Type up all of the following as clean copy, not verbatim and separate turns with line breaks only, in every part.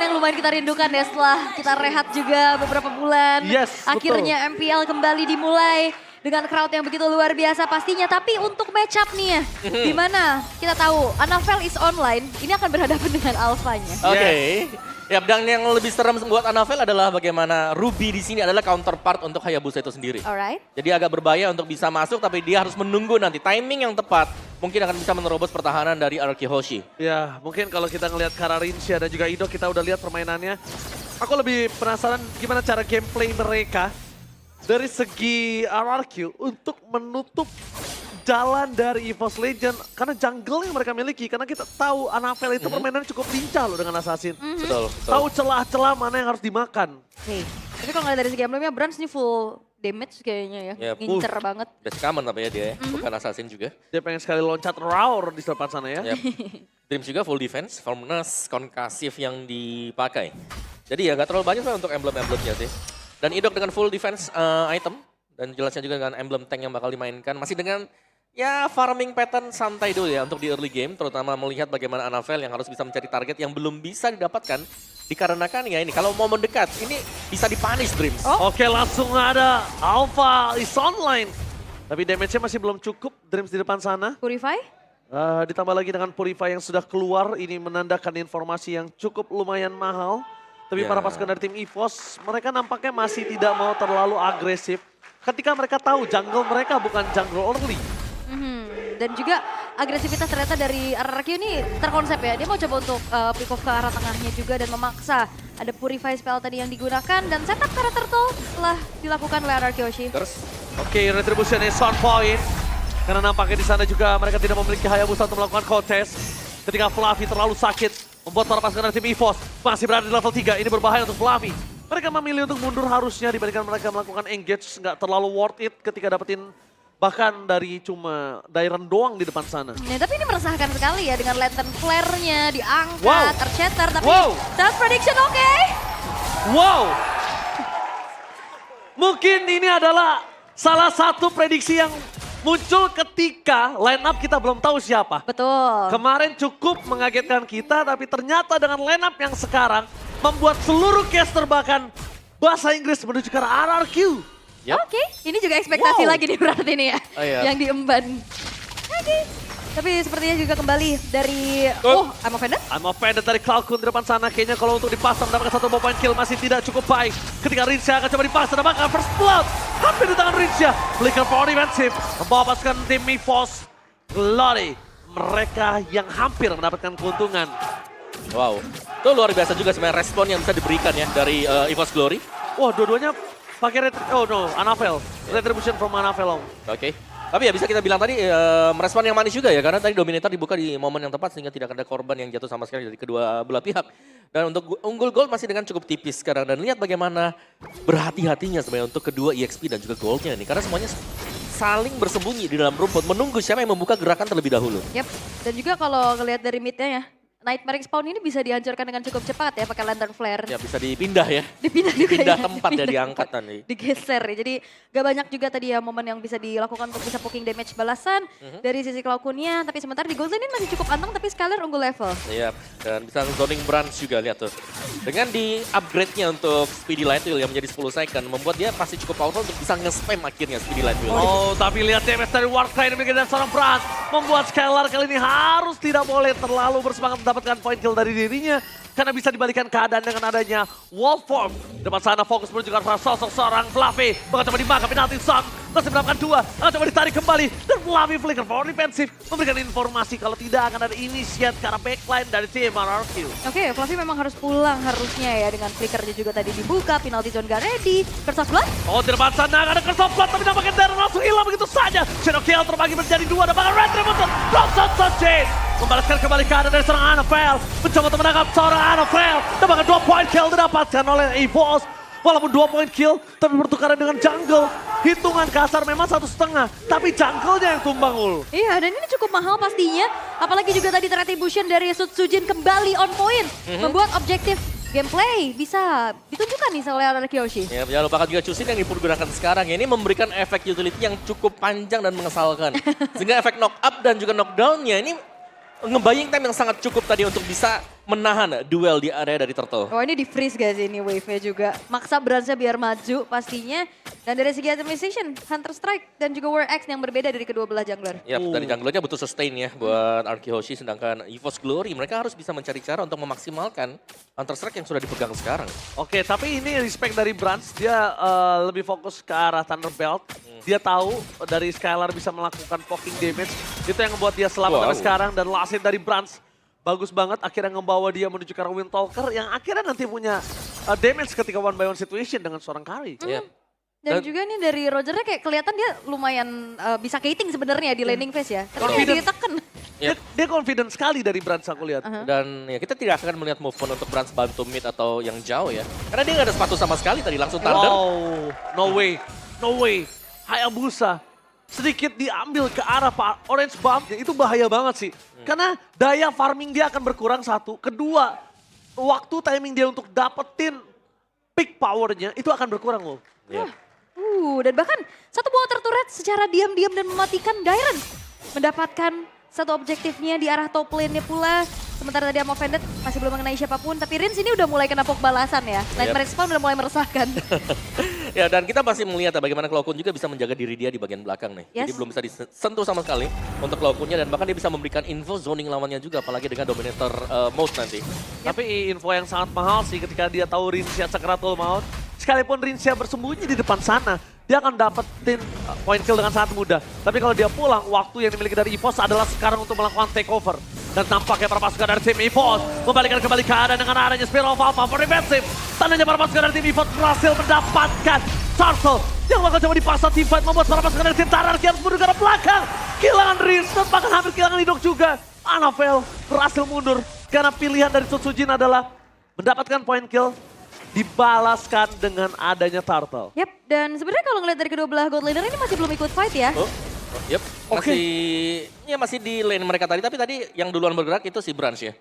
yang lumayan kita rindukan ya setelah kita rehat juga beberapa bulan.
Yes,
Akhirnya MPL kembali dimulai dengan crowd yang begitu luar biasa pastinya. Tapi untuk match up nih ya, di mana kita tahu Anafel is online, ini akan berhadapan dengan Alphanya.
Oke. Ya, dan yang lebih serem buat Anafel adalah bagaimana Ruby di sini adalah counterpart untuk Hayabusa itu sendiri.
Alright.
Jadi agak berbahaya untuk bisa masuk, tapi dia harus menunggu nanti timing yang tepat. Mungkin akan bisa menerobos pertahanan dari Araki Hoshi.
Ya, mungkin kalau kita ngelihat Kararinsia dan juga Ido, kita udah lihat permainannya. Aku lebih penasaran gimana cara gameplay mereka dari segi RRQ untuk menutup jalan dari EVOS Legend. Karena jungle yang mereka miliki, karena kita tahu Anafel itu permainannya cukup lincah loh dengan Assassin.
Betul.
Tahu celah-celah mana yang harus dimakan.
Oke. Tapi kalau ngeliat dari segi emblemnya, Brans ini full damage kayaknya ya.
Ya,
Ngincer banget.
Udah common tapi ya dia ya, bukan assassin juga.
Dia pengen sekali loncat roar di depan sana ya.
Yep. Dreams juga full defense, firmness, konkasif yang dipakai. Jadi ya gak terlalu banyak lah untuk emblem-emblemnya sih. Dan Idok dengan full defense item, dan jelasnya juga dengan emblem tank yang bakal dimainkan. Masih dengan ya farming pattern santai dulu ya untuk di early game. Terutama melihat bagaimana Anafel yang harus bisa mencari target yang belum bisa didapatkan. Dikarenakan ya ini, kalau mau mendekat, ini bisa dipunish Dreams.
Oke, langsung ada Alpha is online. Tapi damage-nya masih belum cukup, Dreams di depan sana.
Purify?
Ditambah lagi dengan Purify yang sudah keluar, ini menandakan informasi yang cukup lumayan mahal. Tapi
Ya.
para pasukan dari tim EVOS, mereka nampaknya masih tidak mau terlalu agresif. Ketika mereka tahu jungle mereka bukan jungle early.
Dan juga agresivitas ternyata dari RRQ ini terkonsep ya. Dia mau coba untuk pick off ke arah tengahnya juga dan memaksa. Ada Purify spell tadi yang digunakan dan setup karena turtle telah dilakukan oleh RRQ Hoshi.
Terus
Oke, retribution is on point. Karena nampaknya di sana juga mereka tidak memiliki Hayabusa untuk melakukan contest. Ketika Fluffy terlalu sakit, membuat para pasukan dari tim EVOS masih berada di level 3. Ini berbahaya untuk Fluffy. Mereka memilih untuk mundur harusnya dibandingkan mereka melakukan engage. Nggak terlalu worth it ketika dapetin bahkan dari cuma Dairon doang di depan sana.
Ya, tapi ini meresahkan sekali ya dengan lantern flare-nya diangkat,
Wow.
tercetar. Tapi
Wow.
self prediction oke.
Wow! Mungkin ini adalah salah satu prediksi yang muncul ketika line up kita belum tahu siapa.
Betul.
Kemarin cukup mengagetkan kita, tapi ternyata dengan line up yang sekarang membuat seluruh caster bahkan bahasa Inggris menuju ke arah RRQ.
Yep.
Oke, ini juga ekspektasi
Wow.
lagi nih berarti nih ya.
Oh, iya.
Yang diemban. Oke. Tapi sepertinya juga kembali dari... I'm offended?
I'm offended dari Cloudcon di depan sana. Kayaknya kalau untuk dipasang mendapatkan satu point kill masih tidak cukup baik. Ketika Rinsha akan coba dipasang, dapatkan first blood. Hampir di tangan Rinsha. Flicker for defensive. Membawa pasukan tim EVOS. Glory. Mereka yang hampir mendapatkan keuntungan.
wow. Itu luar biasa juga sebenarnya respon yang bisa diberikan ya dari EVOS Glory.
Wah, dua-duanya pakai Anafel. Retribution from Anafel.
Oke. Tapi ya bisa kita bilang tadi merespon yang manis juga ya. Karena tadi Dominator dibuka di momen yang tepat sehingga tidak ada korban yang jatuh sama sekali dari kedua belah pihak. Dan untuk unggul gold masih dengan cukup tipis sekarang. Dan lihat bagaimana berhati-hatinya sebenarnya untuk kedua EXP dan juga goldnya nih. Karena semuanya saling bersembunyi di dalam rumput. Menunggu siapa yang membuka gerakan terlebih dahulu.
Yep. Dan juga kalau ngelihat dari midnya ya, Nightmare Spawn ini bisa dihancurkan dengan cukup cepat ya pakai lantern flare.
Ya bisa dipindah ya.
Dipindah juga
Dipindah
ya.
tempat ya,
Dipindah
diangkat
tempat.
nanti.
Digeser ya. Jadi gak banyak juga tadi ya momen yang bisa dilakukan untuk bisa poking damage balasan dari sisi Cloudcon-nya. Tapi sementara di Gold Lane ini masih cukup anteng tapi Skylar unggul level.
Iya, dan bisa zoning branch juga lihat tuh. Dengan di upgrade-nya untuk Speedy Light Wheel yang menjadi 10 second, membuat dia pasti cukup powerful untuk bisa nge-spam akhirnya Speedy Light Wheel.
Oh, tapi lihat damage dari Warcry demikian dan seorang Brand membuat Skylar kali ini harus tidak boleh terlalu bersemangat mendapatkan point kill dari dirinya karena bisa dibalikan keadaan dengan adanya wall form. Depan sana fokus menuju ke arah sosok seorang Fluffy. Bakal coba dimakan penalti shot. Masih mendapatkan dua. Akan coba ditarik kembali. Dan Fluffy flicker for defensive. Memberikan informasi kalau tidak akan ada initiate ke arah backline dari tim RRQ.
Oke, Fluffy memang harus pulang harusnya ya dengan flickernya juga tadi dibuka. Penalty zone gak ready. Curse of Blood.
Oh, di depan sana ada Curse of Blood tapi nampaknya Darren langsung hilang begitu saja. Shadow Kill terbagi menjadi dua. Dan bahkan Retribution. Drop Chain. Membalaskan kembali keadaan dari seorang Anafel. Mencoba untuk menangkap seorang Anafel. Dan bahkan 2 point kill didapatkan oleh EVOS. Walaupun 2 point kill, tapi bertukaran dengan jungle. Hitungan kasar memang 1,5. Tapi jungle-nya yang tumbang, Ul.
Iya, dan ini cukup mahal pastinya. Apalagi juga tadi Retribution dari Sutsujin kembali on point. Membuat objektif gameplay bisa ditunjukkan nih oleh Araki Hoshi.
Ya, jangan lupakan juga Chusin yang dipergunakan sekarang ya. Ini memberikan efek utility yang cukup panjang dan mengesalkan. Sehingga efek knock up dan juga knockdown-nya ini ngebaying time yang sangat cukup tadi untuk bisa menahan duel di area dari Turtle.
Oh ini di freeze guys ini wave-nya juga. Maksa Bransnya biar maju pastinya. Dan dari segi itemization, Hunter Strike dan juga War Axe yang berbeda dari kedua belah jungler.
Yap, dari junglernya butuh sustain ya buat Arky Hoshi, sedangkan EVOS Glory mereka harus bisa mencari cara untuk memaksimalkan Hunter Strike yang sudah dipegang sekarang.
Oke, tapi ini respect dari Brans, dia lebih fokus ke arah Thunderbelt. Dia tahu dari Skylar bisa melakukan poking damage. Itu yang membuat dia selamat sampai sekarang. Dan last hit dari Brans, bagus banget. Akhirnya ngebawa dia menuju ke arah Windtalker yang akhirnya nanti punya damage ketika one by one situation dengan seorang carry.
Iya.
Dan juga nih dari Rogernya kayak kelihatan dia lumayan bisa kating sebenarnya di laning phase ya. Tapi
Confident.
ditekan.
Dia confident sekali dari Brans aku lihat.
Dan ya kita tidak akan melihat movement untuk Brans bantu mid atau yang jauh ya. Karena dia nggak ada sepatu sama sekali tadi, langsung thunder.
Wow, no way, no way. Hayabusa sedikit diambil ke arah Orange Bomb, itu bahaya banget sih. Karena daya farming dia akan berkurang satu. Kedua, waktu timing dia untuk dapetin peak powernya itu akan berkurang loh.
Iya.
Dan bahkan satu water turret secara diam-diam dan mematikan Dairon. Mendapatkan satu objektifnya di arah top lane-nya pula. Sementara tadi Amo Vended masih belum mengenai siapapun. Tapi Rins ini udah mulai kena poke balasan ya. Nightmare Respawn udah mulai meresahkan.
Ya, dan kita masih melihat ya bagaimana Cloud juga bisa menjaga diri dia di bagian belakang nih.
Yes.
Jadi belum bisa disentuh sama sekali untuk Cloud dan bahkan dia bisa memberikan info zoning lawannya juga, apalagi dengan Dominator mode nanti.
Tapi info yang sangat mahal sih ketika dia tahu Rinsia Sakratul Maut. Sekalipun Rinsia bersembunyi di depan sana, dia akan dapetin point kill dengan sangat mudah. Tapi kalau dia pulang, waktu yang dimiliki dari EVOS adalah sekarang untuk melakukan takeover. Dan tampaknya para pasukan dari tim EVOS membalikan kembali keadaan dengan adanya Spiral of Alpha for defensive. Tandanya para pasukan dari tim EVOS berhasil mendapatkan Turtle yang bakal coba dipasang team fight, membuat para pasukan dari tim Tararki harus mundur ke arah belakang. Kehilangan Riz, dan bahkan hampir kehilangan Hidok juga. Anavel berhasil mundur karena pilihan dari Sutsujin adalah mendapatkan point kill, dibalaskan dengan adanya Turtle.
Yap, dan sebenarnya kalau ngeliat dari kedua belah God Laner ini masih belum ikut fight ya.
Yep, masih di lane mereka tadi, tapi tadi yang duluan bergerak itu si Branch ya.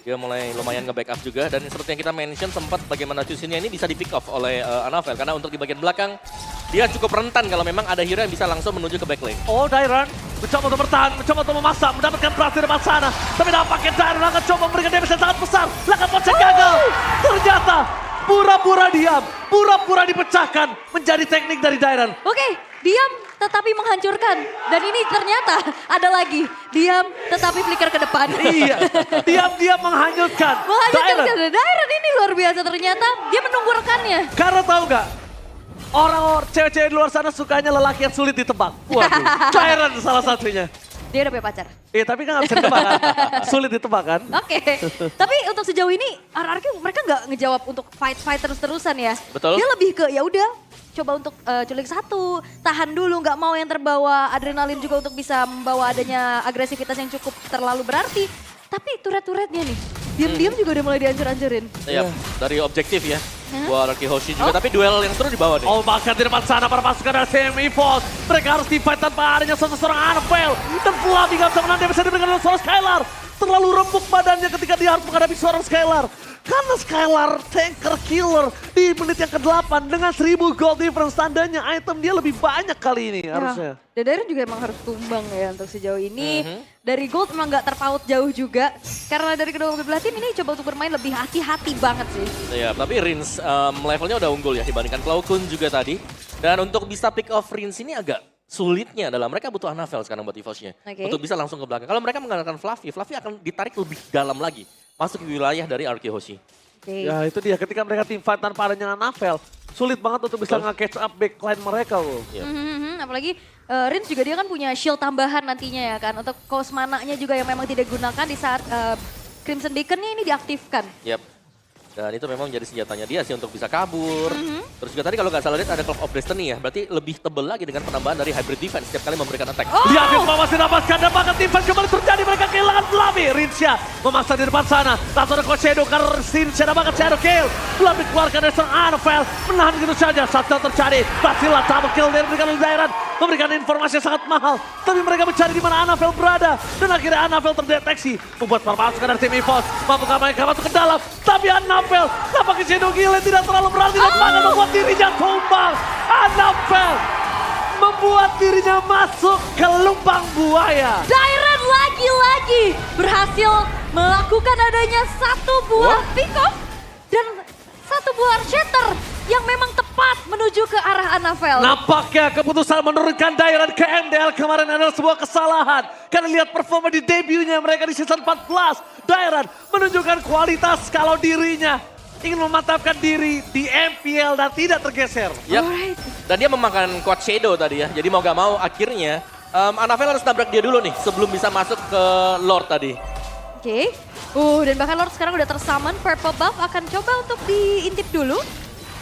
Dia mulai lumayan nge-backup juga, dan seperti yang kita mention sempat bagaimana Chusinnya ini bisa di-pick off oleh Anavel, karena untuk di bagian belakang dia cukup rentan kalau memang ada hero yang bisa langsung menuju ke backlane.
Oh, Dairon mencoba untuk bertahan, mencoba untuk memasak, mendapatkan berhasil di depan sana. Tapi nampaknya Dairon akan coba memberikan damage yang sangat besar. Lakukan pocek gagal. Ternyata pura-pura diam, pura-pura dipecahkan menjadi teknik dari Dairon.
Oke, diam tetapi menghancurkan. Dan ini ternyata ada lagi. Diam tetapi flicker ke depan.
Iya, diam-diam menghanyutkan.
Menghancurkan Dairon ini luar biasa ternyata. Dia menunggu rekannya.
Karena tahu nggak? Orang-orang cewek-cewek di luar sana sukanya lelaki yang sulit ditebak. Waduh, Dairon salah satunya.
Dia udah punya pacar.
Iya, tapi kan nggak bisa ditebak kan? Sulit ditebak kan?
Oke, tapi untuk sejauh ini RRQ mereka nggak ngejawab untuk fight terus-terusan ya.
Betul.
Dia lebih ke ya udah coba untuk culik satu, tahan dulu, nggak mau yang terbawa adrenalin juga untuk bisa membawa adanya agresivitas yang cukup terlalu berarti. Tapi turret-turretnya nih, diam-diam juga udah mulai dihancur-hancurin.
Iya, dari objektif ya. Buat Arky Hoshi juga, tapi duel yang seru di bawah nih.
Oh, bahkan di depan sana para pasukan dari tim EVOS. Mereka harus di-fight tanpa adanya seorang Anavel. Dan Fluffy gak bisa menang, dia bisa diberikan oleh seorang Skylar. Terlalu rembuk badannya ketika dia harus menghadapi seorang Skylar. Karena Skylar tanker killer di menit yang ke-8 dengan 1000 gold difference. Tandanya item dia lebih banyak kali ini harusnya.
Dan Dairon juga emang harus tumbang ya untuk sejauh ini. Dari gold memang nggak terpaut jauh juga. Karena dari kedua belah tim ini coba untuk bermain lebih hati-hati banget sih.
Iya, tapi Rins levelnya udah unggul ya dibandingkan Cloud juga tadi. Dan untuk bisa pick off Rins ini agak sulitnya adalah mereka butuh Anavel sekarang buat EVOS-nya. Untuk bisa langsung ke belakang. Kalau mereka menggunakan Fluffy akan ditarik lebih dalam lagi. Masuk ke wilayah dari Arky Hoshi.
Ya itu dia, ketika mereka team fight tanpa adanya Anavel, sulit banget untuk bisa nge-catch up backline mereka loh.
Apalagi Rins juga dia kan punya shield tambahan nantinya ya kan. Untuk kaos mananya juga yang memang tidak digunakan di saat Crimson Beacon-nya ini diaktifkan.
Yap. Dan itu memang menjadi senjatanya dia sih untuk bisa kabur. Terus juga tadi kalau nggak salah lihat ada Cloak of Destiny ya. Berarti lebih tebel lagi dengan penambahan dari Hybrid Defense setiap kali memberikan attack.
Lihat Isma masih dapatkan dan bahkan tim fight kembali terjadi. Mereka kehilangan Fluffy. Rinsia memaksa di depan sana. Langsung ada Coach Shadow karena Rinsia dapatkan Shadow kill. Fluffy keluarkan dari seorang Anavel. Menahan gitu saja. Saat terjadi. Basilah double kill dari diberikan oleh Dairon. Memberikan informasi yang sangat mahal. Tapi mereka mencari di mana Anavel berada. Dan akhirnya Anavel terdeteksi. Membuat para pasukan dari tim EVOS mampu mereka masuk ke dalam. Tapi Anavel nampaknya Shadow Kill tidak terlalu berarti. Dan bahkan membuat dirinya tumbang. Anavel membuat dirinya masuk ke lubang buaya.
Dairon lagi-lagi berhasil melakukan adanya satu buah pick off dan satu buah shatter yang memang tepat menuju ke arah Anafel.
Nampaknya keputusan menurunkan Dairan ke MDL kemarin adalah sebuah kesalahan. Karena lihat performa di debutnya mereka di season 14. Dairan menunjukkan kualitas kalau dirinya ingin memantapkan diri di MPL dan tidak tergeser.
Yap. Dan dia memakan quad shadow tadi ya. Jadi mau gak mau akhirnya Anafel harus nabrak dia dulu nih sebelum bisa masuk ke Lord tadi.
Oke. Dan bahkan Lord sekarang udah tersummon. Purple buff akan coba untuk diintip dulu.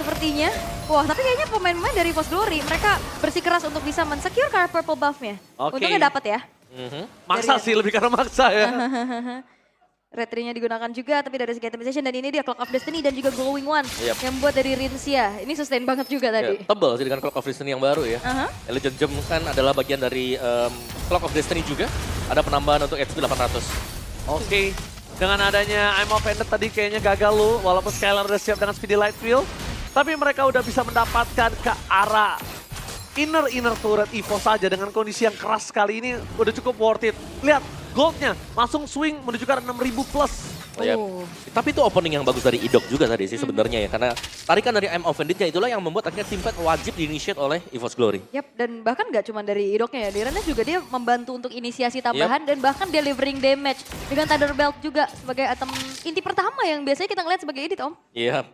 Sepertinya. Wah, tapi kayaknya pemain-pemain dari Force Glory, mereka bersikeras untuk bisa men-secure karena purple buff-nya.
Oke.
Untungnya dapat ya.
Maksa sih, lebih karena maksa ya.
Retry-nya digunakan juga, tapi dari segi itemization. Dan ini dia Clock of Destiny dan juga Glowing One.
Yep.
Yang buat dari Rinsia. Ini sustain banget juga tadi.
Ya, tebal sih dengan Clock of Destiny yang baru ya. Legend Gem kan adalah bagian dari Clock of Destiny juga. Ada penambahan untuk HP 800.
Oke. Dengan adanya I'm Offended tadi kayaknya gagal lu. Walaupun Skylar udah siap dengan Speedy Light Wheel. Tapi mereka udah bisa mendapatkan ke arah inner turret Evo saja dengan kondisi yang keras kali ini udah cukup worth it. Lihat goldnya langsung swing menuju ke 6.000 plus.
Ya. Tapi itu opening yang bagus dari Idok juga tadi sih sebenarnya ya. Karena tarikan dari I'm Offended-nya itulah yang membuat akhirnya teamfight wajib di-initiate oleh EVOS Glory.
Yap, dan bahkan gak cuma dari Idoknya ya, Dairannya juga dia membantu untuk inisiasi tambahan dan bahkan delivering damage dengan Thunder Belt juga sebagai item inti pertama yang biasanya kita ngeliat sebagai edit, Om.
Iya.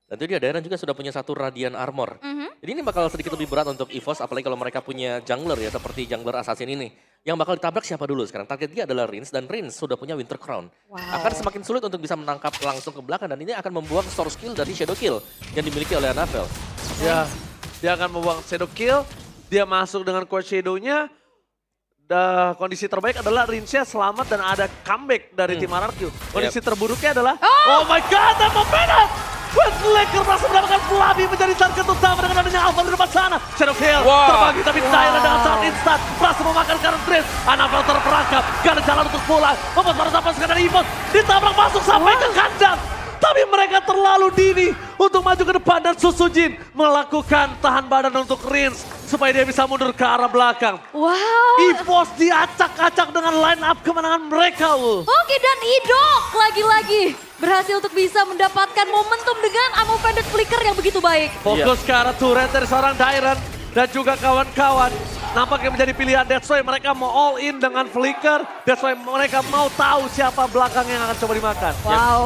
Dan itu dia, Dairan juga sudah punya satu Radiant Armor. Jadi ini bakal sedikit lebih berat untuk EVOS, apalagi kalau mereka punya jungler ya, seperti jungler Assassin ini. Yang bakal ditabrak siapa dulu sekarang? Target dia adalah Rins, dan Rins sudah punya Winter Crown. Akan semakin sulit untuk bisa menangkap langsung ke belakang, dan ini akan membuang source kill dari Shadow Kill yang dimiliki oleh Anafel.
Ya, dia akan membuang Shadow Kill, dia masuk dengan Quad Shadow-nya. Kondisi terbaik adalah Rinsya selamat dan ada comeback dari tim RRQ. Kondisi terburuknya adalah, oh my god, apa benar? Westlaker berhasil mendapatkan Flavi menjadi target utama dengan adanya Alpha di depan sana. Shadow Kill terbagi tapi Dairan dengan sangat instan berhasil memakan Karen Prince. Anafel terperangkap, gak ada jalan untuk pulang. Membuat para pasukan dari EVOS ditabrak masuk sampai ke kandang. Tapi mereka terlalu dini untuk maju ke depan dan Susujin melakukan tahan badan untuk Rins supaya dia bisa mundur ke arah belakang.
Wow.
EVOS diacak-acak dengan line up kemenangan mereka.
Oke, dan Idok lagi-lagi berhasil untuk bisa mendapatkan momentum dengan I'm Offended Flicker yang begitu baik.
Fokus ke arah turret dari seorang Dairan dan juga kawan-kawan. Nampaknya menjadi pilihan, that's why mereka mau all in dengan Flicker. That's why mereka mau tahu siapa belakang yang akan coba dimakan.
Wow.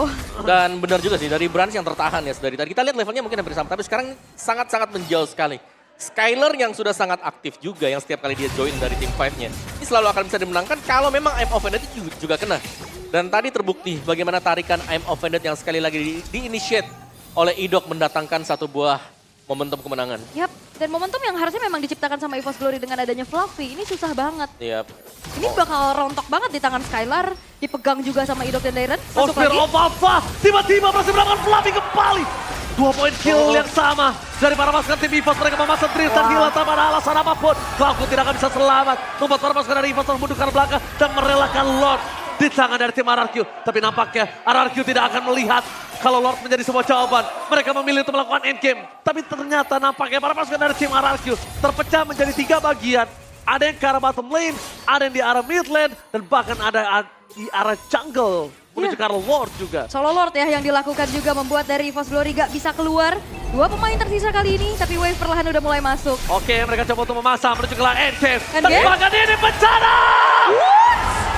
Dan benar juga sih, dari Branch yang tertahan ya dari tadi. Kita lihat levelnya mungkin hampir sama, tapi sekarang sangat-sangat menjauh sekali. Skylar yang sudah sangat aktif juga, yang setiap kali dia join dari tim 5-nya. Ini selalu akan bisa dimenangkan kalau memang I'm Offended juga kena. Dan tadi terbukti bagaimana tarikan I'm Offended yang sekali lagi di-initiate oleh Idok mendatangkan satu buah momentum kemenangan.
Yap, dan momentum yang harusnya memang diciptakan sama EVOS Glory dengan adanya Fluffy, ini susah banget.
Yap.
Ini bakal rontok banget di tangan Skylar, dipegang juga sama Idok dan Dairan. Masuk
Oscar
lagi.
of Alpha tiba-tiba berhasil mendapatkan Fluffy kembali. 2 poin kill yang sama dari para pasukan tim EVOS. Mereka memasang Tristan hilang tanpa ada alasan apapun. Cloud tidak akan bisa selamat. Membuat para pasukan dari EVOS mundur ke belakang dan merelakan Lord di tangan dari tim RRQ. Tapi nampaknya RRQ tidak akan melihat kalau Lord menjadi sebuah jawaban. Mereka memilih untuk melakukan endgame. Tapi ternyata nampaknya para pasukan dari tim RRQ terpecah menjadi 3 bagian. Ada yang ke arah bottom lane, ada yang di arah mid lane, dan bahkan ada di arah jungle. Menuju ke arah Lord juga.
Solo Lord ya yang dilakukan juga membuat dari EVOS Glory gak bisa keluar. 2 pemain tersisa kali ini, tapi wave perlahan udah mulai masuk.
Oke, mereka coba untuk memasang menuju ke arah endgame.
Endgame?
Tapi bahkan ini bencana!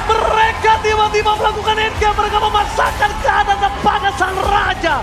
Mereka tiba-tiba melakukan endgame, mereka memasangkan keadaan depan sang raja.